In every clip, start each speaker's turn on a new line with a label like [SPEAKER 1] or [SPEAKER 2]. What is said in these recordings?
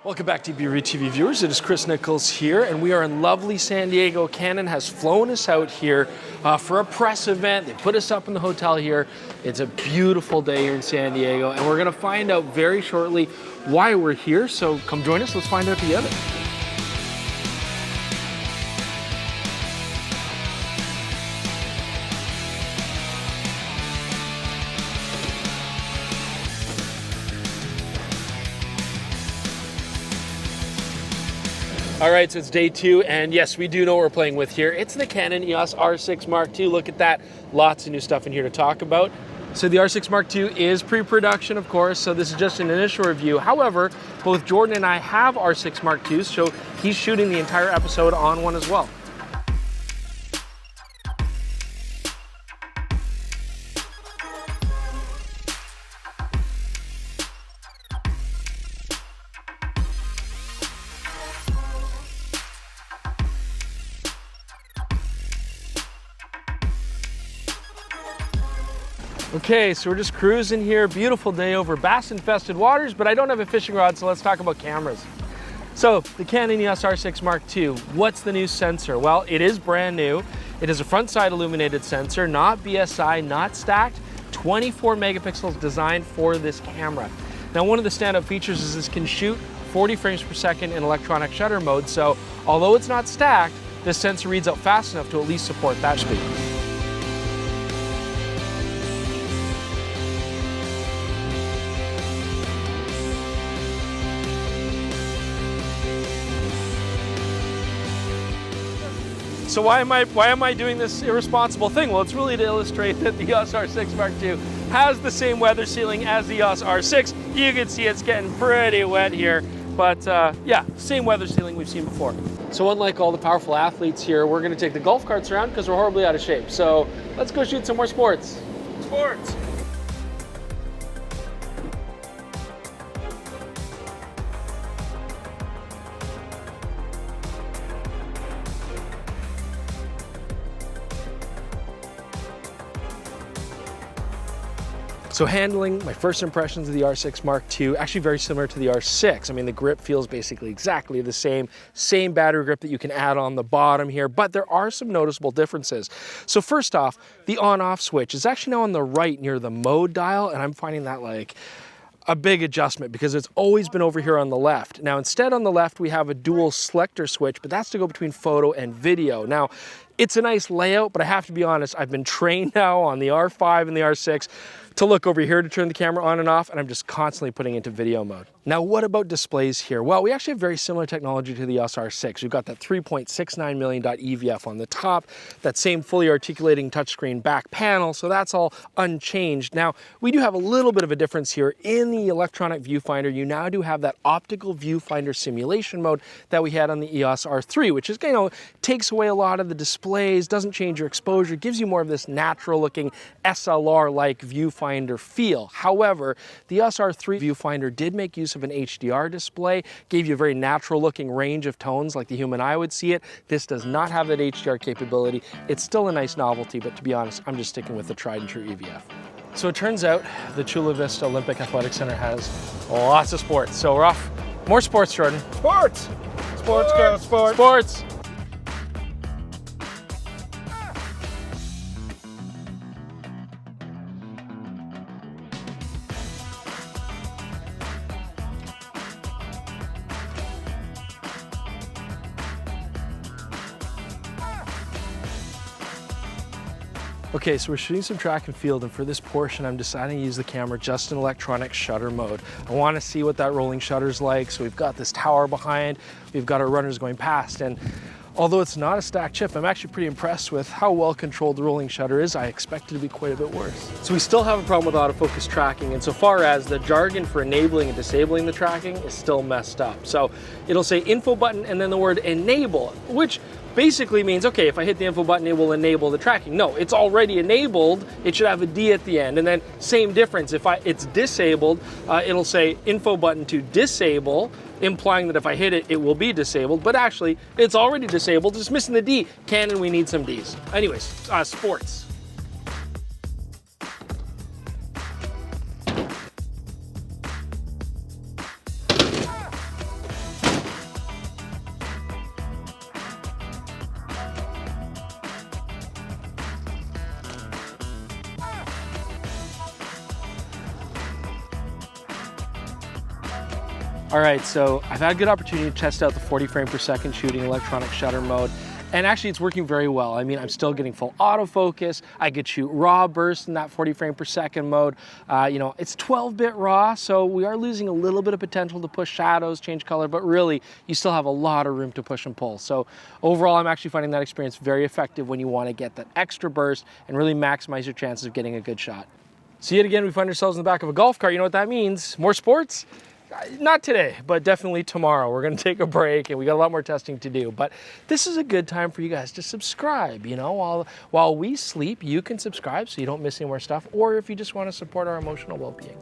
[SPEAKER 1] Welcome back to DPReview viewers. It is Chris Nichols here, and we are in lovely San Diego. Canon has flown us out here for a press event. They put us up in the hotel here. It's a beautiful day here in San Diego, and we're going to find out very shortly why we're here. So come join us. Let's find out together. All right, so it's day two, and yes, we do know what we're playing with here. It's the Canon EOS R6 Mark II. Look at that. Lots of new stuff in here to talk about. So the R6 Mark II is pre-production, of course, so this is just an initial review. However, both Jordan and I have R6 Mark IIs, so he's shooting the entire episode on one as well. Okay, so we're just cruising here. Beautiful day over bass-infested waters, but I don't have a fishing rod, so let's talk about cameras. So, the Canon EOS R6 Mark II, what's the new sensor? Well, it is brand new. It is a front-side illuminated sensor, not BSI, not stacked, 24 megapixels designed for this camera. Now, one of the standout features is this can shoot 40 frames per second in electronic shutter mode, so although it's not stacked, this sensor reads out fast enough to at least support that speed. So why am I doing this irresponsible thing? Well, it's really to illustrate that the EOS R6 Mark II has the same weather sealing as the EOS R6. You can see it's getting pretty wet here, but yeah, same weather sealing we've seen before. So unlike all the powerful athletes here, we're gonna take the golf carts around because we're horribly out of shape. So let's go shoot some more sports. Sports! So handling, my first impressions of the R6 Mark II, actually very similar to the R6. I mean, the grip feels basically exactly the same battery grip that you can add on the bottom here, but there are some noticeable differences. So first off, the on-off switch is actually now on the right near the mode dial, and I'm finding that like a big adjustment because it's always been over here on the left. Now, instead on the left, we have a dual selector switch, but that's to go between photo and video. Now, it's a nice layout, but I have to be honest, I've been trained now on the R5 and the R6 to look over here to turn the camera on and off, and I'm just constantly putting it into video mode. Now, what about displays here? Well, we actually have very similar technology to the EOS R6. We've got that 3.69 million dot EVF on the top, that same fully articulating touchscreen back panel, so that's all unchanged. Now, we do have a little bit of a difference here. In the electronic viewfinder, you now do have that optical viewfinder simulation mode that we had on the EOS R3, which is, you know, takes away a lot of the displays, doesn't change your exposure, gives you more of this natural looking SLR-like viewfinder feel. However, the EOS R3 viewfinder did make use of an HDR display, gave you a very natural looking range of tones like the human eye would see it. This does not have that HDR capability. It's still a nice novelty, but to be honest, I'm just sticking with the tried and true EVF. So it turns out the Chula Vista Olympic Athletic Center has lots of sports. So we're off. More sports, Jordan. Sports! Sports, go, sports! Sports! Okay, so we're shooting some track and field, and for this portion, I'm deciding to use the camera just in electronic shutter mode. I want to see what that rolling shutter's like, so we've got this tower behind, we've got our runners going past, and although it's not a stacked chip, I'm actually pretty impressed with how well controlled the rolling shutter is. I expect it to be quite a bit worse. So we still have a problem with autofocus tracking, insofar as the jargon for enabling and disabling the tracking is still messed up. So it'll say info button and then the word enable, which basically means, okay, if I hit the info button, it will enable the tracking. No, it's already enabled. It should have a D at the end. And then same difference, if it's disabled, it'll say info button to disable, implying that if I hit it, it will be disabled. But actually, it's already disabled, just missing the D. Canon, we need some Ds. Anyways, sports. All right, so I've had a good opportunity to test out the 40 frame per second shooting electronic shutter mode. And actually it's working very well. I mean, I'm still getting full autofocus. I could shoot raw burst in that 40 frame per second mode. You know, it's 12-bit raw, so we are losing a little bit of potential to push shadows, change color, but really you still have a lot of room to push and pull. So overall, I'm actually finding that experience very effective when you want to get that extra burst and really maximize your chances of getting a good shot. So yet again, we find ourselves in the back of a golf cart. You know what that means? More sports? Not today, but definitely tomorrow. We're gonna take a break and we got a lot more testing to do. But this is a good time for you guys to subscribe. You know, while we sleep, you can subscribe so you don't miss any more stuff, or if you just wanna support our emotional well-being.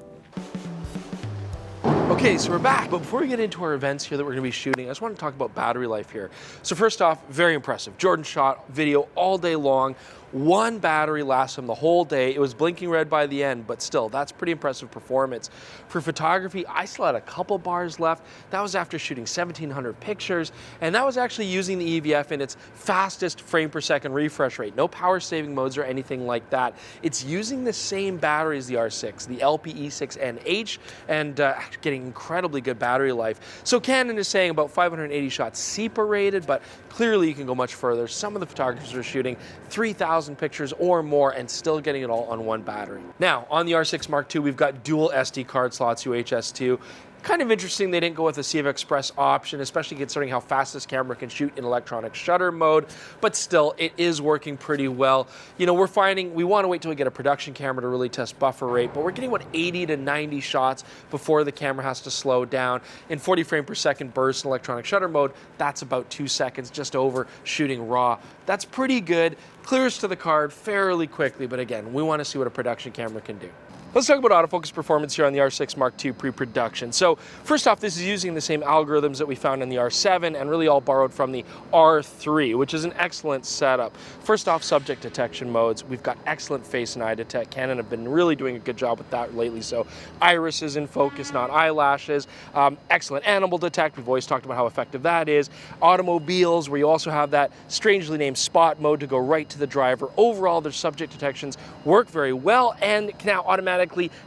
[SPEAKER 1] Okay, so we're back, but before we get into our events here that we're gonna be shooting, I just wanna talk about battery life here. So first off, very impressive. Jordan shot video all day long. One battery lasted him the whole day. It was blinking red by the end, but still, that's pretty impressive performance. For photography, I still had a couple bars left. That was after shooting 1,700 pictures, and that was actually using the EVF in its fastest frame per second refresh rate. No power saving modes or anything like that. It's using the same battery as the R6, the LPE6NH, and getting incredibly good battery life. So Canon is saying about 580 shots SEPA rated, but clearly you can go much further. Some of the photographers are shooting 3,000 pictures or more and still getting it all on one battery. Now, on the R6 Mark II, we've got dual SD card slots, UHS 2. Kind of interesting they didn't go with a CF Express option, especially considering how fast this camera can shoot in electronic shutter mode, but still, it is working pretty well. You know, we're finding we want to wait till we get a production camera to really test buffer rate, but we're getting what 80 to 90 shots before the camera has to slow down. In 40 frame per second burst in electronic shutter mode, that's about 2 seconds, just over shooting raw. That's pretty good. Clears to the card fairly quickly, but again, we want to see what a production camera can do. Let's talk about autofocus performance here on the R6 Mark II pre-production. So first off, this is using the same algorithms that we found in the R7 and really all borrowed from the R3, which is an excellent setup. First off, subject detection modes. We've got excellent face and eye detect. Canon have been really doing a good job with that lately. So iris is in focus, not eyelashes. Excellent animal detect. We've always talked about how effective that is. Automobiles, where you also have that strangely named spot mode to go right to the driver. Overall, their subject detections work very well and can now automatically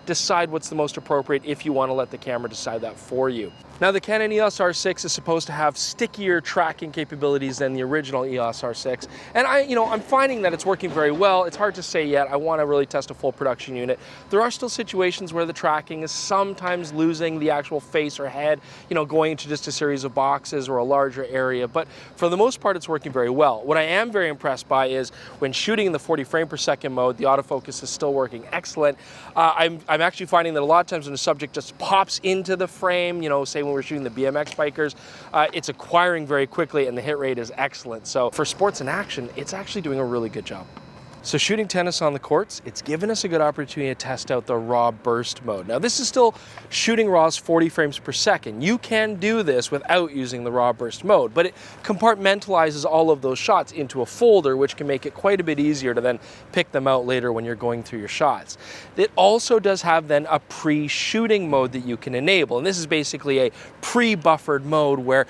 [SPEAKER 1] decide what's the most appropriate if you want to let the camera decide that for you. Now, the Canon EOS R6 is supposed to have stickier tracking capabilities than the original EOS R6, and I'm finding that it's working very well. It's hard to say yet. I want to really test a full production unit. There are still situations where the tracking is sometimes losing the actual face or head, going into just a series of boxes or a larger area, but for the most part, it's working very well. What I am very impressed by is when shooting in the 40 frame per second mode, the autofocus is still working excellent. I'm actually finding that a lot of times when a subject just pops into the frame, say when we're shooting the BMX bikers, it's acquiring very quickly and the hit rate is excellent. So for sports and action, it's actually doing a really good job. So shooting tennis on the courts, it's given us a good opportunity to test out the raw burst mode. Now this is still shooting raws 40 frames per second. You can do this without using the raw burst mode, but it compartmentalizes all of those shots into a folder, which can make it quite a bit easier to then pick them out later when you're going through your shots. It also does have then a pre-shooting mode that you can enable, and this is basically a pre-buffered mode where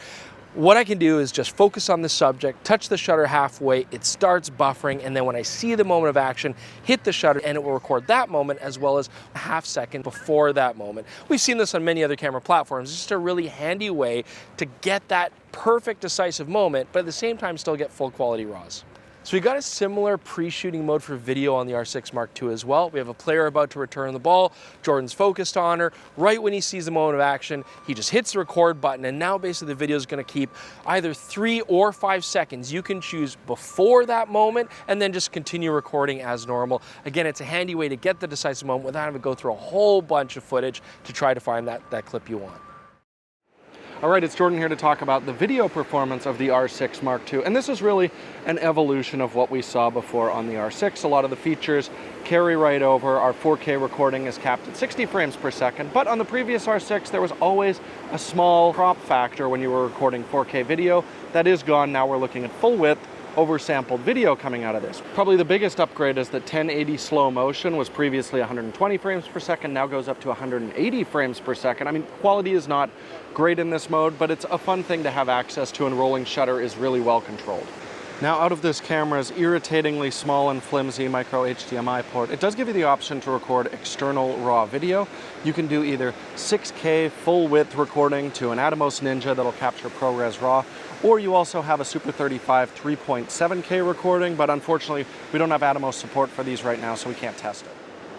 [SPEAKER 1] what I can do is just focus on the subject, touch the shutter halfway, it starts buffering, and then when I see the moment of action, hit the shutter and it will record that moment as well as a half second before that moment. We've seen this on many other camera platforms. It's just a really handy way to get that perfect decisive moment, but at the same time still get full quality RAWs. So we got a similar pre-shooting mode for video on the R6 Mark II as well. We have a player about to return the ball. Jordan's focused on her. Right when he sees the moment of action, he just hits the record button, and now basically the video is going to keep either 3 or 5 seconds. You can choose before that moment and then just continue recording as normal. Again, it's a handy way to get the decisive moment without having to go through a whole bunch of footage to try to find that clip you want.
[SPEAKER 2] All right, it's Jordan here to talk about the video performance of the R6 Mark II. And this is really an evolution of what we saw before on the R6. A lot of the features carry right over. Our 4K recording is capped at 60 frames per second. But on the previous R6, there was always a small crop factor when you were recording 4K video. That is gone. Now we're looking at full width, oversampled video coming out of this. Probably the biggest upgrade is that 1080 slow motion was previously 120 frames per second, now goes up to 180 frames per second. I mean, quality is not great in this mode, but it's a fun thing to have access to, and rolling shutter is really well controlled. Now, out of this camera's irritatingly small and flimsy micro HDMI port, it does give you the option to record external RAW video. You can do either 6K full width recording to an Atomos Ninja that'll capture ProRes RAW, or you also have a Super 35 3.7K recording, but unfortunately we don't have Atomos support for these right now, so we can't test it.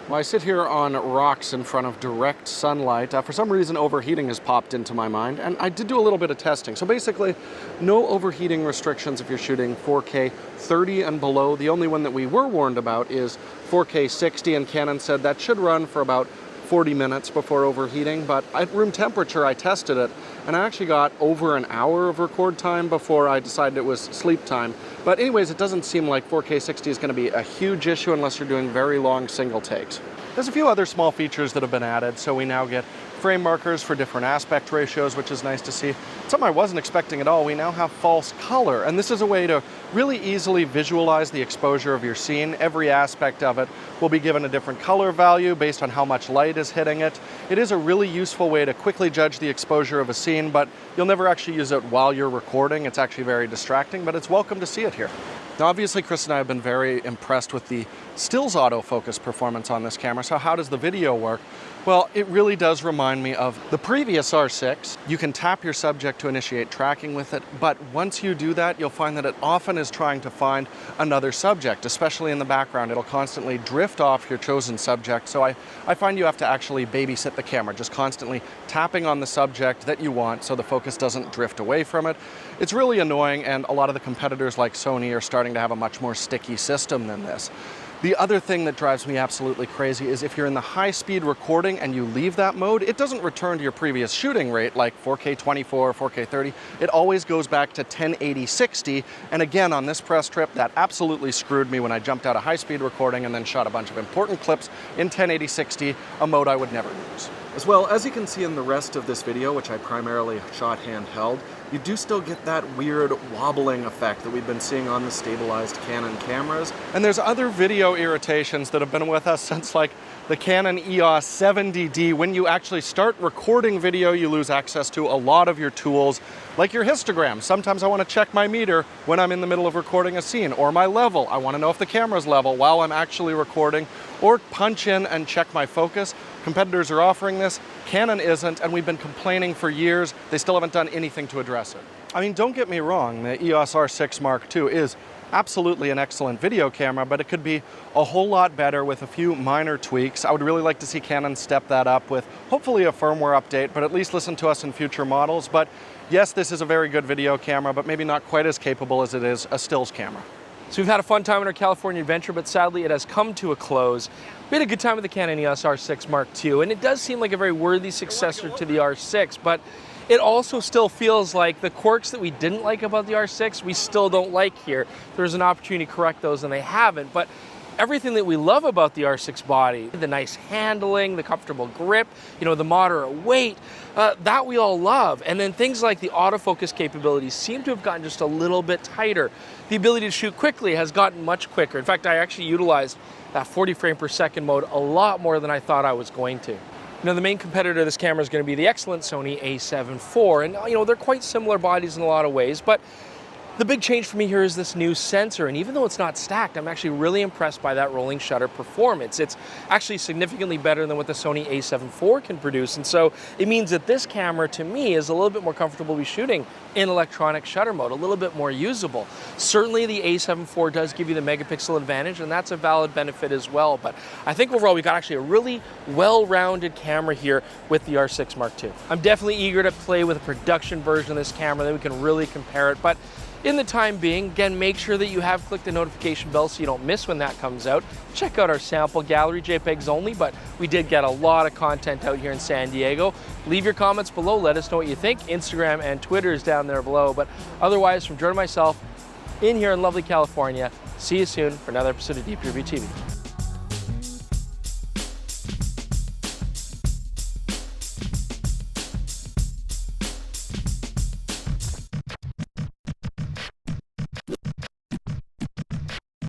[SPEAKER 2] Well, I sit here on rocks in front of direct sunlight. For some reason, overheating has popped into my mind, and I did do a little bit of testing. So basically, no overheating restrictions if you're shooting 4K 30 and below. The only one that we were warned about is 4K 60, and Canon said that should run for about 40 minutes before overheating, but at room temperature, I tested it, and I actually got over an hour of record time before I decided it was sleep time. But anyways, it doesn't seem like 4K 60 is going to be a huge issue unless you're doing very long single takes. There's a few other small features that have been added, so we now get frame markers for different aspect ratios, which is nice to see. Something I wasn't expecting at all, we now have false color, and this is a way to really easily visualize the exposure of your scene. Every aspect of it will be given a different color value based on how much light is hitting it. It is a really useful way to quickly judge the exposure of a scene, but you'll never actually use it while you're recording. It's actually very distracting, but it's welcome to see it here. Now, obviously, Chris and I have been very impressed with the stills autofocus performance on this camera, so how does the video work? Well, it really does remind me of the previous R6. You can tap your subject to initiate tracking with it, but once you do that, you'll find that it often is trying to find another subject, especially in the background. It'll constantly drift off your chosen subject, so I find you have to actually babysit the camera, just constantly tapping on the subject that you want so the focus doesn't drift away from it. It's really annoying, and a lot of the competitors like Sony are starting to have a much more sticky system than this. The other thing that drives me absolutely crazy is if you're in the high-speed recording and you leave that mode, it doesn't return to your previous shooting rate like 4K 24, 4K 30. It always goes back to 1080 60. And again, on this press trip, that absolutely screwed me when I jumped out of high-speed recording and then shot a bunch of important clips in 1080 60, a mode I would never use. As well, as you can see in the rest of this video, which I primarily shot handheld, you do still get that weird wobbling effect that we've been seeing on the stabilized Canon cameras. And there's other video irritations that have been with us since like the Canon EOS 70D. When you actually start recording video, you lose access to a lot of your tools, like your histogram. Sometimes I want to check my meter when I'm in the middle of recording a scene, or my level. I want to know if the camera's level while I'm actually recording, or punch in and check my focus. Competitors are offering this, Canon isn't, and we've been complaining for years. They still haven't done anything to address it. I mean, don't get me wrong, the EOS R6 Mark II is absolutely an excellent video camera, but it could be a whole lot better with a few minor tweaks. I would really like to see Canon step that up with hopefully a firmware update, but at least listen to us in future models. But yes, this is a very good video camera, but maybe not quite as capable as it is a stills camera.
[SPEAKER 1] So we've had a fun time on our California adventure, but sadly it has come to a close. We had a good time with the Canon EOS R6 Mark II, and it does seem like a very worthy successor to the R6, but it also still feels like the quirks that we didn't like about the R6, we still don't like here. There's an opportunity to correct those, and they haven't. But everything that we love about the R6 body, the nice handling, the comfortable grip, you know, the moderate weight, that we all love. And then things like the autofocus capabilities seem to have gotten just a little bit tighter. The ability to shoot quickly has gotten much quicker. In fact, I actually utilized that 40 frame per second mode a lot more than I thought I was going to. You know, the main competitor to this camera is going to be the excellent Sony a7 IV, and you know, they're quite similar bodies in a lot of ways, but the big change for me here is this new sensor, and even though it's not stacked, I'm actually really impressed by that rolling shutter performance. It's actually significantly better than what the Sony a7 IV can produce, and so it means that this camera, to me, is a little bit more comfortable to be shooting in electronic shutter mode, a little bit more usable. Certainly the a7 IV does give you the megapixel advantage, and that's a valid benefit as well, but I think overall we've got actually a really well-rounded camera here with the R6 Mark II. I'm definitely eager to play with a production version of this camera, then we can really compare it, but in the time being, again, make sure that you have clicked the notification bell so you don't miss when that comes out. Check out our sample gallery, JPEGs only, but we did get a lot of content out here in San Diego. Leave your comments below, let us know what you think. Instagram and Twitter is down there below, but otherwise, from Jordan and myself, in here in lovely California, see you soon for another episode of DPReview TV.